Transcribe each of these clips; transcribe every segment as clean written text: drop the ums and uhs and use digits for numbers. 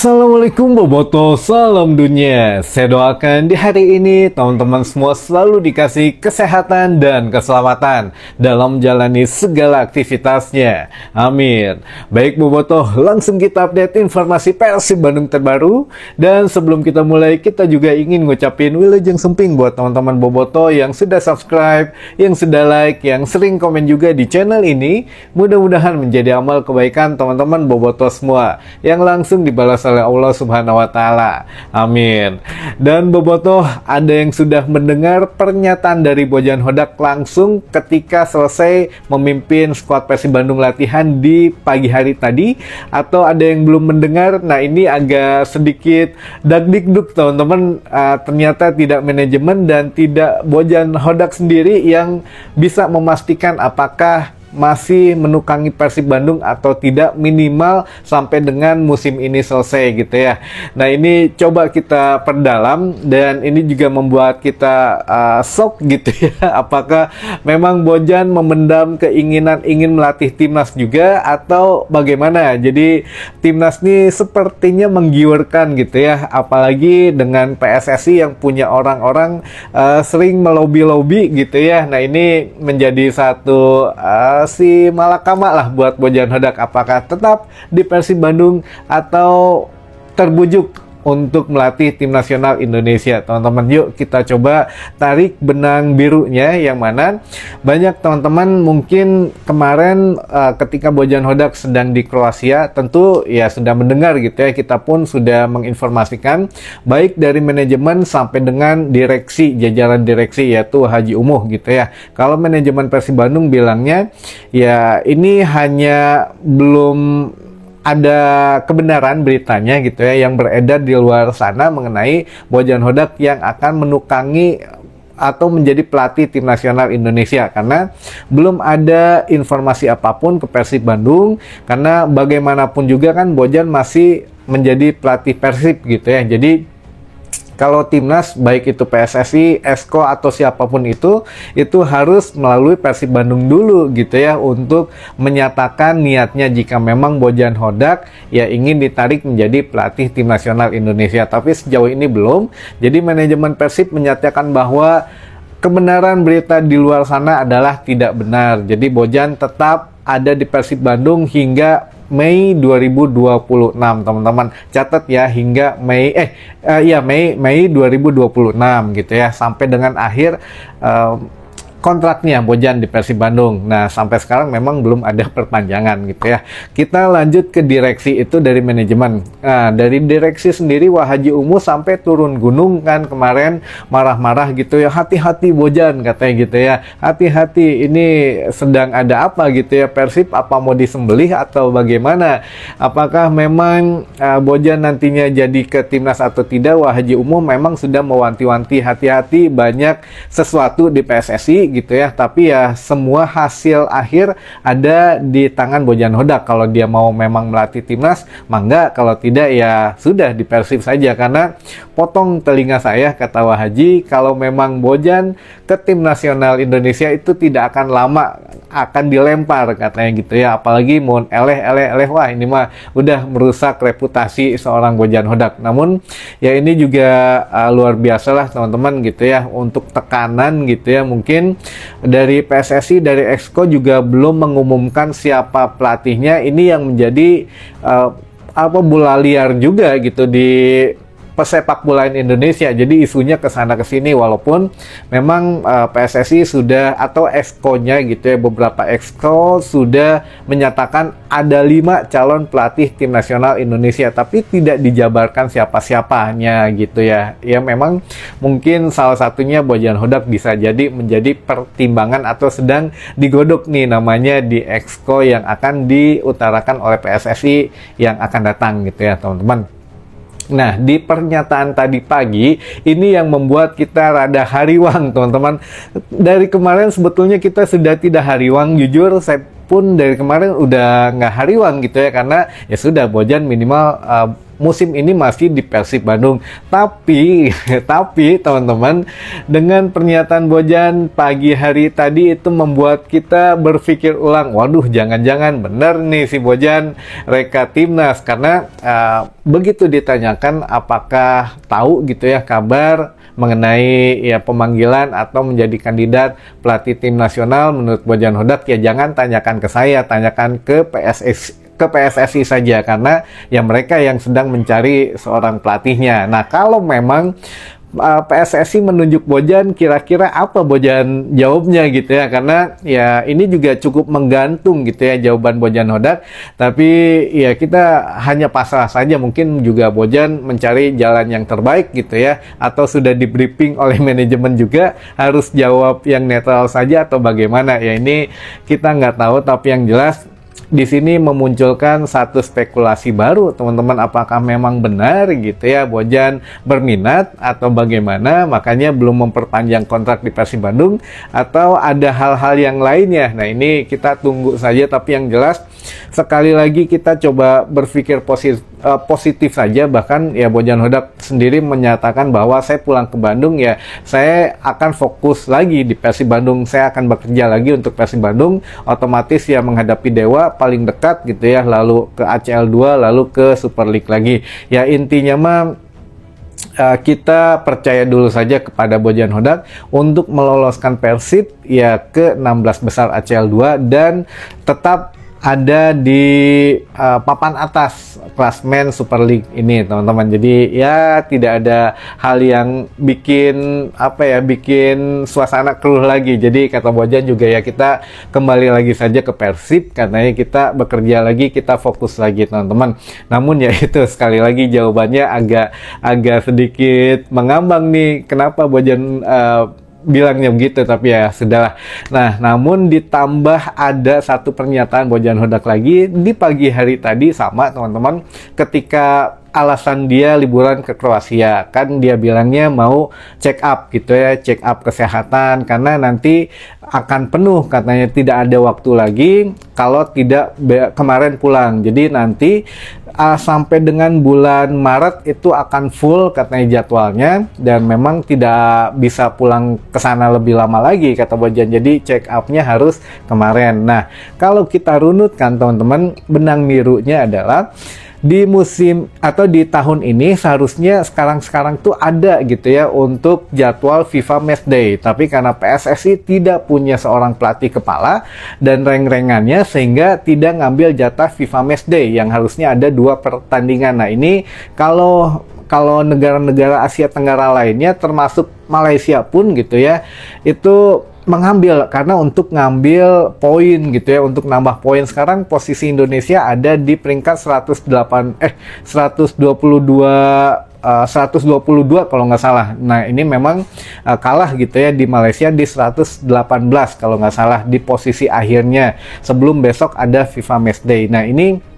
Assalamualaikum Boboto, salam dunia. Saya doakan di hari ini teman-teman semua selalu dikasih kesehatan dan keselamatan dalam menjalani segala aktivitasnya. Amin. Baik Boboto, langsung kita update informasi Persib Bandung terbaru. Dan sebelum kita mulai, kita juga ingin ngucapin wilujeng semping buat teman-teman Boboto yang sudah subscribe, yang sudah like, yang sering komen juga di channel ini. Mudah-mudahan menjadi amal kebaikan teman-teman Boboto semua yang langsung dibalas oleh Allah Subhanahu wa Ta'ala. Amin. Dan Boboto, ada yang sudah mendengar pernyataan dari Bojan Hodak langsung ketika selesai memimpin skuad Persib Bandung latihan di pagi hari tadi, atau ada yang belum mendengar? Nah, ini agak sedikit dagdikduk teman-teman. Ternyata tidak manajemen dan tidak Bojan Hodak sendiri yang bisa memastikan apakah masih menukangi Persib Bandung atau tidak, minimal sampai dengan musim ini selesai gitu ya. Nah, ini coba kita perdalam dan ini juga membuat kita shock gitu ya. Apakah memang Bojan memendam keinginan ingin melatih timnas juga atau bagaimana? Jadi timnas ini sepertinya menggiurkan gitu ya, apalagi dengan PSSI yang punya orang-orang sering melobi-lobi gitu ya. Nah, ini menjadi satu si malakama lah buat Bojan Hodak, apakah tetap di Persib Bandung atau terbujuk untuk melatih tim nasional Indonesia. Teman-teman, yuk kita coba tarik benang birunya, yang mana banyak teman-teman mungkin kemarin ketika Bojan Hodak sedang di Kroasia, tentu ya sudah mendengar gitu ya, kita pun sudah menginformasikan baik dari manajemen sampai dengan direksi, jajaran direksi yaitu Haji Umuh gitu ya. Kalau manajemen Persib Bandung bilangnya ya ini hanya belum ada kebenaran beritanya gitu ya yang beredar di luar sana mengenai Bojan Hodak yang akan menukangi atau menjadi pelatih tim nasional Indonesia, karena belum ada informasi apapun ke Persib Bandung, karena bagaimanapun juga kan Bojan masih menjadi pelatih Persib gitu ya. Jadi kalau timnas, baik itu PSSI, Esko atau siapapun itu harus melalui Persib Bandung dulu gitu ya, untuk menyatakan niatnya jika memang Bojan Hodak ya ingin ditarik menjadi pelatih tim nasional Indonesia. Tapi sejauh ini belum. Jadi manajemen Persib menyatakan bahwa kebenaran berita di luar sana adalah tidak benar. Jadi Bojan tetap ada di Persib Bandung hingga Mei 2026, teman-teman. Catat ya, hingga Mei 2026 gitu ya, sampai dengan akhir kontraknya Bojan di Persib Bandung. Nah, sampai sekarang memang belum ada perpanjangan gitu ya. Kita lanjut ke direksi itu dari manajemen. Nah, dari direksi sendiri, Wah Haji Umuh sampai turun gunung kan kemarin, marah-marah gitu ya. Hati-hati Bojan katanya gitu ya. Hati-hati, ini sedang ada apa gitu ya, Persib apa mau disembelih atau bagaimana? Apakah memang Bojan nantinya jadi ke timnas atau tidak? Wah Haji Umuh memang sudah mewanti-wanti, hati-hati, banyak sesuatu di PSSI gitu ya, tapi ya semua hasil akhir ada di tangan Bojan Hodak. Kalau dia mau memang melatih timnas, mangga. Kalau tidak ya sudah di Persib saja. Karena potong telinga saya, kata Wah Haji, kalau memang Bojan ke tim nasional Indonesia itu tidak akan lama, akan dilempar katanya gitu ya. Apalagi mau eleh, wah ini mah udah merusak reputasi seorang Bojan Hodak. Namun ya ini juga luar biasa lah teman-teman gitu ya, untuk tekanan gitu ya. Mungkin dari PSSI, dari Exco juga belum mengumumkan siapa pelatihnya. Ini yang menjadi bola liar juga gitu di pesepak bolaan Indonesia. Jadi isunya kesana kesini, walaupun memang PSSI sudah, atau Exco-nya gitu ya, beberapa Exco sudah menyatakan ada 5 calon pelatih tim nasional Indonesia, tapi tidak dijabarkan siapa-siapanya gitu ya. Ya memang mungkin salah satunya Bojan Hodak bisa jadi menjadi pertimbangan atau sedang digodok nih namanya di Exco yang akan diutarakan oleh PSSI yang akan datang gitu ya teman-teman. Nah, di pernyataan tadi pagi, ini yang membuat kita rada hariwang, teman-teman. Dari kemarin sebetulnya kita sudah tidak hariwang, jujur saya pun dari kemarin udah nggak hariwang gitu ya, karena ya sudah Bojan minimal musim ini masih di Persib Bandung. Tapi teman-teman, dengan pernyataan Bojan pagi hari tadi itu membuat kita berpikir ulang, waduh jangan-jangan benar nih si Bojan reka timnas, karena begitu ditanyakan apakah tahu gitu ya kabar mengenai ya pemanggilan atau menjadi kandidat pelatih tim nasional menurut Bojan Hodak, ya jangan tanyakan ke saya, tanyakan ke PSSI saja, karena ya mereka yang sedang mencari seorang pelatihnya. Nah, kalau memang PSSI menunjuk Bojan, kira-kira apa Bojan jawabnya gitu ya, karena ya ini juga cukup menggantung gitu ya jawaban Bojan Hodak. Tapi ya kita hanya pasrah saja, mungkin juga Bojan mencari jalan yang terbaik gitu ya, atau sudah di briefing oleh manajemen juga harus jawab yang netral saja atau bagaimana ya, ini kita nggak tahu. Tapi yang jelas di sini memunculkan satu spekulasi baru, teman-teman, apakah memang benar gitu ya Bojan berminat atau bagaimana, makanya belum memperpanjang kontrak di Persib Bandung, atau ada hal-hal yang lainnya. Nah, ini kita tunggu saja, tapi yang jelas sekali lagi kita coba berpikir positif saja. Bahkan ya Bojan Hodak sendiri menyatakan bahwa saya pulang ke Bandung ya saya akan fokus lagi di Persib Bandung, saya akan bekerja lagi untuk Persib Bandung, otomatis ya menghadapi Dewa paling dekat gitu ya, lalu ke ACL 2, lalu ke Super League lagi. Ya intinya mah kita percaya dulu saja kepada Bojan Hodak untuk meloloskan Persib ya ke 16 besar ACL 2 dan tetap ada di papan atas klasmen Super League ini, teman-teman. Jadi ya tidak ada hal yang bikin bikin suasana keruh lagi. Jadi kata Bojan juga ya kita kembali lagi saja ke Persib, katanya kita bekerja lagi, kita fokus lagi, teman-teman. Namun ya itu sekali lagi jawabannya agak sedikit mengambang nih. Kenapa Bojan bilangnya begitu, tapi ya sudahlah. Nah, namun ditambah ada satu pernyataan Bojan Hodak lagi di pagi hari tadi, sama teman-teman, ketika alasan dia liburan ke Kroasia, kan dia bilangnya mau check up gitu ya, check up kesehatan, karena nanti akan penuh katanya, tidak ada waktu lagi kalau tidak kemarin pulang. Jadi nanti sampai dengan bulan Maret itu akan full katanya jadwalnya, dan memang tidak bisa pulang ke sana lebih lama lagi kata Bojan. Jadi check up-nya harus kemarin. Nah, kalau kita runutkan teman-teman, benang birunya adalah di musim atau di tahun ini seharusnya sekarang tuh ada gitu ya untuk jadwal FIFA Matchday, tapi karena PSSI tidak punya seorang pelatih kepala dan reng-rengannya, sehingga tidak ngambil jatah FIFA Matchday yang harusnya ada 2 pertandingan. Nah, ini kalau negara-negara Asia Tenggara lainnya termasuk Malaysia pun gitu ya, itu mengambil, karena untuk ngambil poin gitu ya, untuk nambah poin. Sekarang posisi Indonesia ada di peringkat 122 kalau nggak salah. Nah, ini memang kalah gitu ya di Malaysia di 118 kalau nggak salah di posisi akhirnya, sebelum besok ada FIFA Matchday. Nah, ini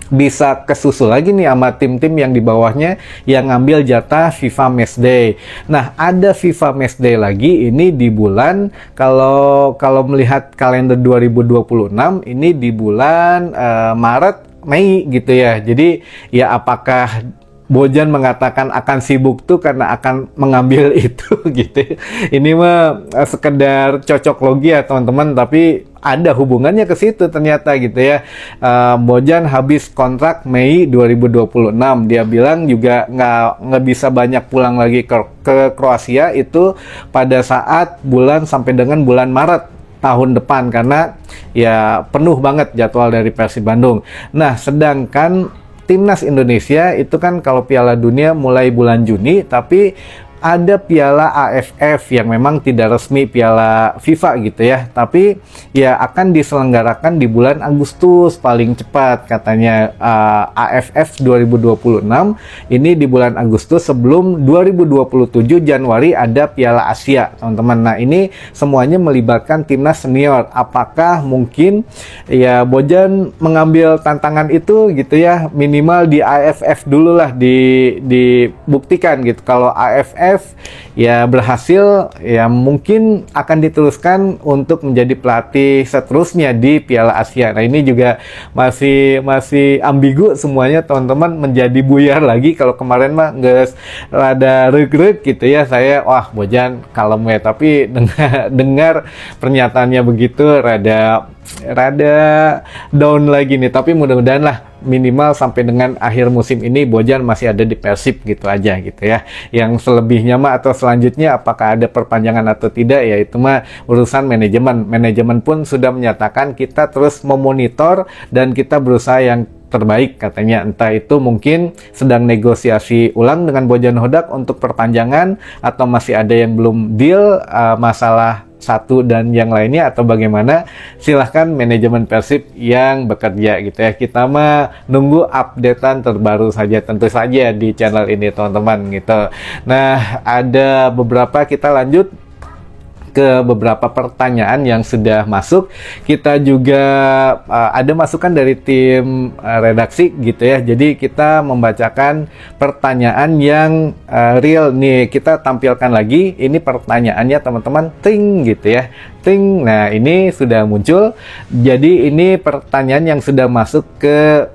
bisa kesusul lagi nih sama tim-tim yang di bawahnya yang ngambil jatah FIFA Matchday. Nah, ada FIFA Matchday lagi ini di bulan, kalau melihat kalender 2026 ini di bulan Maret Mei gitu ya. Jadi ya apakah Bojan mengatakan akan sibuk tuh karena akan mengambil itu gitu. Ini mah sekedar cocok logi ya teman-teman, tapi ada hubungannya ke situ ternyata gitu ya. Bojan habis kontrak Mei 2026. Dia bilang juga nggak bisa banyak pulang lagi ke Kroasia itu pada saat bulan sampai dengan bulan Maret tahun depan, karena ya penuh banget jadwal dari Persib Bandung. Nah, sedangkan Timnas Indonesia itu kan kalau Piala Dunia mulai bulan Juni, tapi ada Piala AFF yang memang tidak resmi Piala FIFA gitu ya, tapi ya akan diselenggarakan di bulan Agustus paling cepat katanya. AFF 2026 ini di bulan Agustus, sebelum 2027 Januari ada Piala Asia, teman-teman. Nah, ini semuanya melibatkan timnas senior. Apakah mungkin ya Bojan mengambil tantangan itu gitu ya, minimal di AFF dulu lah dibuktikan gitu. Kalau AFF PSIF ya berhasil, ya mungkin akan diteruskan untuk menjadi pelatih seterusnya di Piala Asia. Nah ini juga masih ambigu semuanya teman-teman, menjadi buyar lagi. Kalau kemarin mah nggak rada reg-reg gitu ya, saya wah Bojan kalem ya, tapi dengar pernyataannya begitu rada down lagi nih. Tapi mudah-mudahan lah minimal sampai dengan akhir musim ini Bojan masih ada di Persib gitu aja gitu ya. Yang selebihnya mah atau selanjutnya apakah ada perpanjangan atau tidak ya itu mah urusan manajemen pun sudah menyatakan kita terus memonitor dan kita berusaha yang terbaik katanya. Entah itu mungkin sedang negosiasi ulang dengan Bojan Hodak untuk perpanjangan atau masih ada yang belum deal masalah satu dan yang lainnya atau bagaimana, silahkan manajemen Persib yang bekerja gitu ya. Kita mah nunggu updatean terbaru saja tentu saja di channel ini teman-teman gitu. Nah ada beberapa, kita lanjut ke beberapa pertanyaan yang sudah masuk. Kita juga ada masukan dari tim redaksi gitu ya. Jadi kita membacakan pertanyaan yang real nih. Kita tampilkan lagi. Ini pertanyaannya teman-teman, ting gitu ya. Ting. Nah ini sudah muncul. Jadi ini pertanyaan yang sudah masuk ke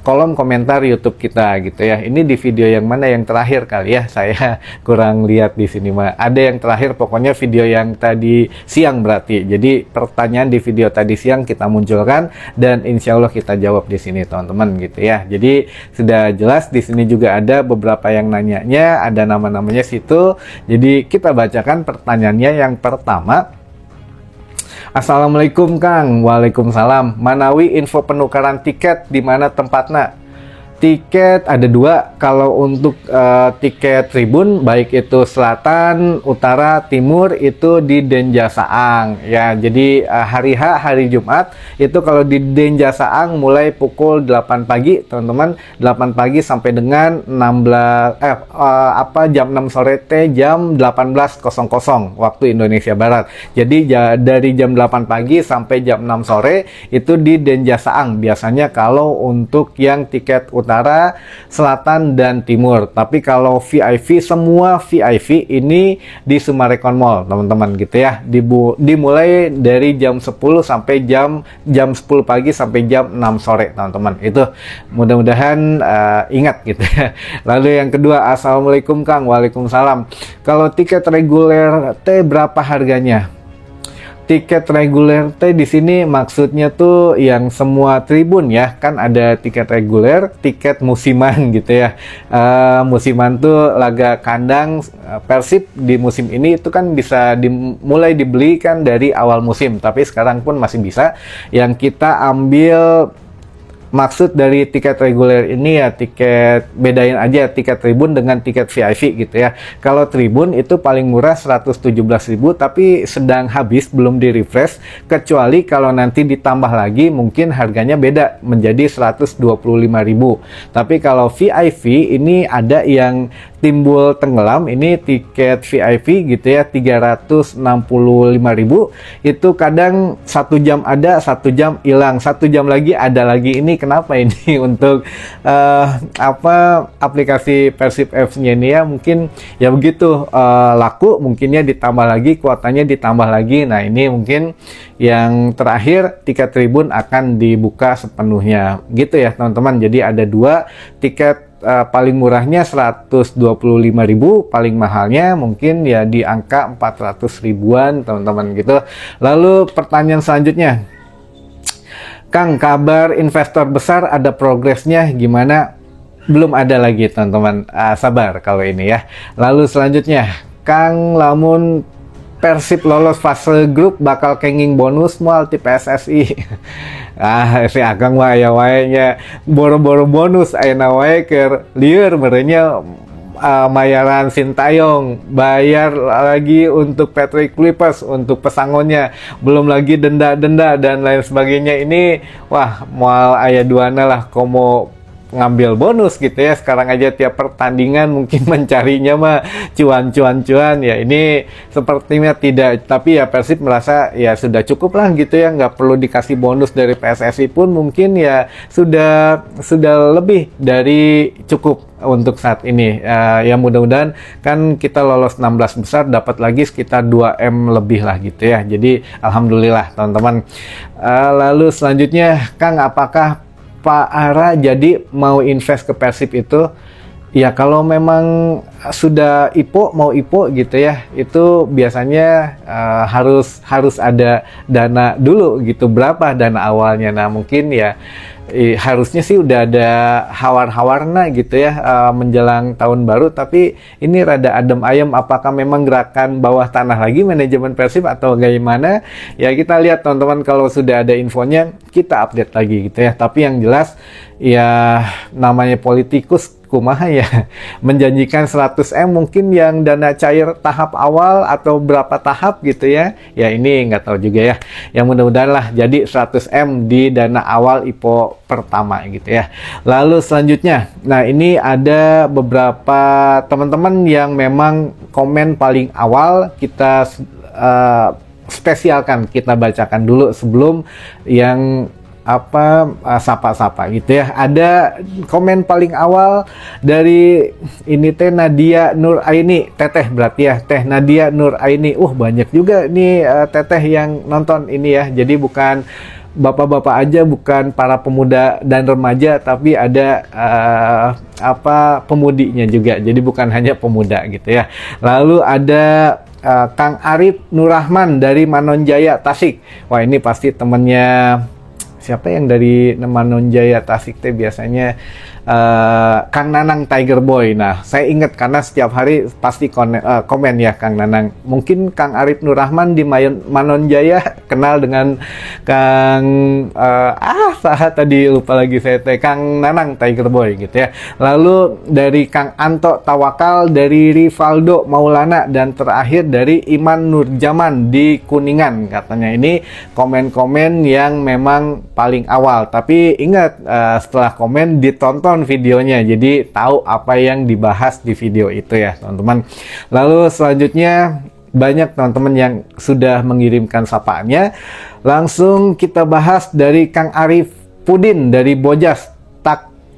kolom komentar YouTube kita gitu ya. Ini di video yang mana yang terakhir kali ya? Saya kurang lihat di sini mah. Ada yang terakhir, pokoknya video yang tadi siang berarti. Jadi pertanyaan di video tadi siang kita munculkan dan insya Allah kita jawab di sini teman-teman gitu ya. Jadi sudah jelas di sini juga ada beberapa yang nanyanya, ada nama-namanya situ. Jadi kita bacakan pertanyaannya yang pertama. Assalamualaikum Kang. Waalaikumsalam. Manawi info penukaran tiket di mana tempatnya? Tiket ada dua. Kalau untuk tiket tribun baik itu selatan, utara, timur itu di Denja Saang ya. Jadi hari Jumat itu kalau di Denja Saang mulai pukul 8 pagi teman-teman, 8 pagi sampai dengan jam 6 sore jam 18.00 waktu Indonesia Barat. Jadi dari jam 8 pagi sampai jam 6 sore itu di Denja Saang biasanya kalau untuk yang tiket utara, selatan, dan timur. Tapi kalau VIP, semua VIP ini di Summarecon Mall teman-teman gitu ya. Dimulai dari jam 10 sampai jam 10 pagi sampai jam 6 sore teman-teman. Itu mudah-mudahan ingat gitu ya. Lalu yang kedua, Assalamualaikum Kang. Waalaikumsalam. Kalau tiket reguler berapa harganya? Tiket reguler di sini maksudnya tuh yang semua tribun ya, kan ada tiket reguler, tiket musiman gitu ya. Musiman tuh laga kandang Persib di musim ini itu kan bisa mulai dibelikan dari awal musim, tapi sekarang pun masih bisa. Yang kita ambil maksud dari tiket reguler ini ya tiket, bedain aja tiket tribun dengan tiket VIP gitu ya. Kalau tribun itu paling murah 117.000 tapi sedang habis, belum di refresh, kecuali kalau nanti ditambah lagi mungkin harganya beda menjadi 125.000. Tapi kalau VIP ini ada yang timbul tenggelam, ini tiket VIP gitu ya 365.000. Itu kadang 1 jam ada, 1 jam hilang, 1 jam lagi ada lagi. Ini kenapa ini untuk aplikasi Persib Apps-nya ini ya, mungkin ya begitu laku, mungkinnya ditambah lagi, kuotanya ditambah lagi. Nah ini mungkin yang terakhir tiket tribun akan dibuka sepenuhnya gitu ya teman-teman. Jadi ada dua tiket, paling murahnya 125.000, paling mahalnya mungkin ya di angka 400 ribuan teman-teman gitu. Lalu pertanyaan selanjutnya, Kang, kabar investor besar ada progresnya gimana? Belum ada lagi teman-teman, sabar kalau ini ya. Lalu selanjutnya, Kang, lamun Persib lolos fase grup bakal kenging bonus multi PSSI. Si Akang mah ya wae nya boro-boro bonus ayeuna wae keur lieur merenya mayaran Sintayong, bayar lagi untuk Patrick Kluivert untuk pesangonnya, belum lagi denda-denda dan lain sebagainya. Ini wah moal aya duana lah komo ngambil bonus gitu ya. Sekarang aja tiap pertandingan mungkin mencarinya mah cuan ya. Ini sepertinya tidak, tapi ya Persib merasa ya sudah cukup lah gitu ya, nggak perlu dikasih bonus dari PSSI pun mungkin ya sudah lebih dari cukup untuk saat ini. Ya mudah-mudahan kan kita lolos 16 besar, dapat lagi sekitar 2M lebih lah gitu ya. Jadi alhamdulillah teman-teman. Lalu selanjutnya Kang, apakah Pak Ara jadi mau invest ke Persib itu? Ya kalau memang sudah mau IPO gitu ya, itu biasanya harus ada dana dulu gitu. Berapa dana awalnya? Nah mungkin ya harusnya sih udah ada hawar-hawarna gitu ya menjelang tahun baru, tapi ini rada adem ayem. Apakah memang gerakan bawah tanah lagi manajemen Persib atau bagaimana? Ya kita lihat teman-teman, kalau sudah ada infonya kita update lagi gitu ya. Tapi yang jelas ya namanya politikus kumaha ya, menjanjikan 100M mungkin yang dana cair tahap awal atau berapa tahap gitu ya. Ya ini nggak tahu juga ya. Yang mudah-mudahan lah jadi 100M di dana awal IPO pertama gitu ya. Lalu selanjutnya, nah ini ada beberapa teman-teman yang memang komen paling awal, kita spesialkan, kita bacakan dulu sebelum yang sapa-sapa gitu ya. Ada komen paling awal dari ini Teh Nadia Nur Aini, Teteh berarti ya, Teh Nadia Nur Aini. Banyak juga nih Teteh yang nonton ini ya. Jadi bukan bapak-bapak aja, bukan para pemuda dan remaja, tapi ada pemudinya juga. Jadi bukan hanya pemuda gitu ya. Lalu ada Kang Arif Nurrahman dari Manonjaya Tasik. Wah ini pasti temennya siapa yang dari Manonjaya Tasik teh biasanya Kang Nanang Tiger Boy. Nah, saya ingat karena setiap hari pasti komen ya Kang Nanang. Mungkin Kang Arif Nurrahman di Manonjaya kenal dengan Kang tadi lupa lagi saya teh, Kang Nanang Tiger Boy gitu ya. Lalu dari Kang Anto Tawakal, dari Rivaldo Maulana, dan terakhir dari Iman Nurjaman di Kuningan. Katanya ini komen-komen yang memang paling awal, tapi ingat setelah komen ditonton videonya, jadi tahu apa yang dibahas di video itu ya teman-teman. Lalu selanjutnya banyak teman-teman yang sudah mengirimkan sapaannya. Langsung kita bahas dari Kang Arif Pudin dari Bojas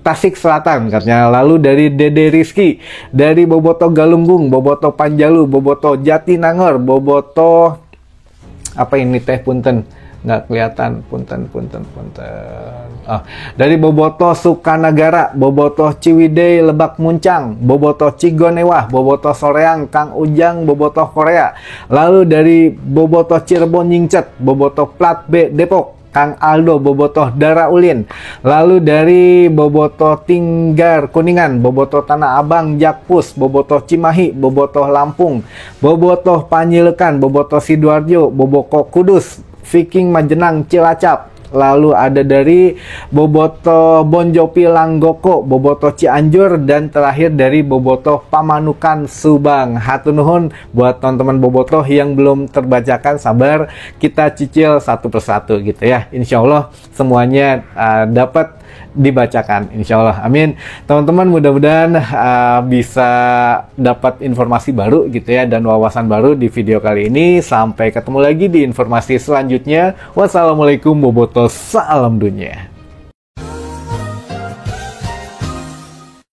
Tasik Selatan katanya. Lalu dari Dede Rizky dari Boboto Galunggung, Boboto Panjalu, Boboto Jatinangor, Boboto apa ini teh punten nggak kelihatan, punten. Dari Boboto Sukanagara, Boboto Ciwidey Lebak Muncang, Boboto Cigonewah, Boboto Soreang, Kang Ujang, Boboto Korea. Lalu dari Boboto Cirebon Nyingcet, Boboto Plat B Depok, Kang Aldo, Boboto Daraulin. Lalu dari Boboto Tinggar Kuningan, Boboto Tanah Abang Jakpus, Boboto Cimahi, Boboto Lampung, Boboto Panyilekan, Boboto Sidoarjo, Boboko Kudus, Viking Majenang Cilacap. Lalu ada dari Boboto Bonjopi Langgoko, Boboto Cianjur, dan terakhir dari Boboto Pamanukan Subang. Hatur nuhun buat teman-teman Boboto yang belum terbacakan, sabar kita cicil satu persatu gitu ya. Insya Allah semuanya dapat dibacakan, insya Allah, amin. Teman-teman mudah-mudahan bisa dapat informasi baru gitu ya, dan wawasan baru di video kali ini. Sampai ketemu lagi di informasi selanjutnya. Wassalamualaikum Boboto, salam dunia.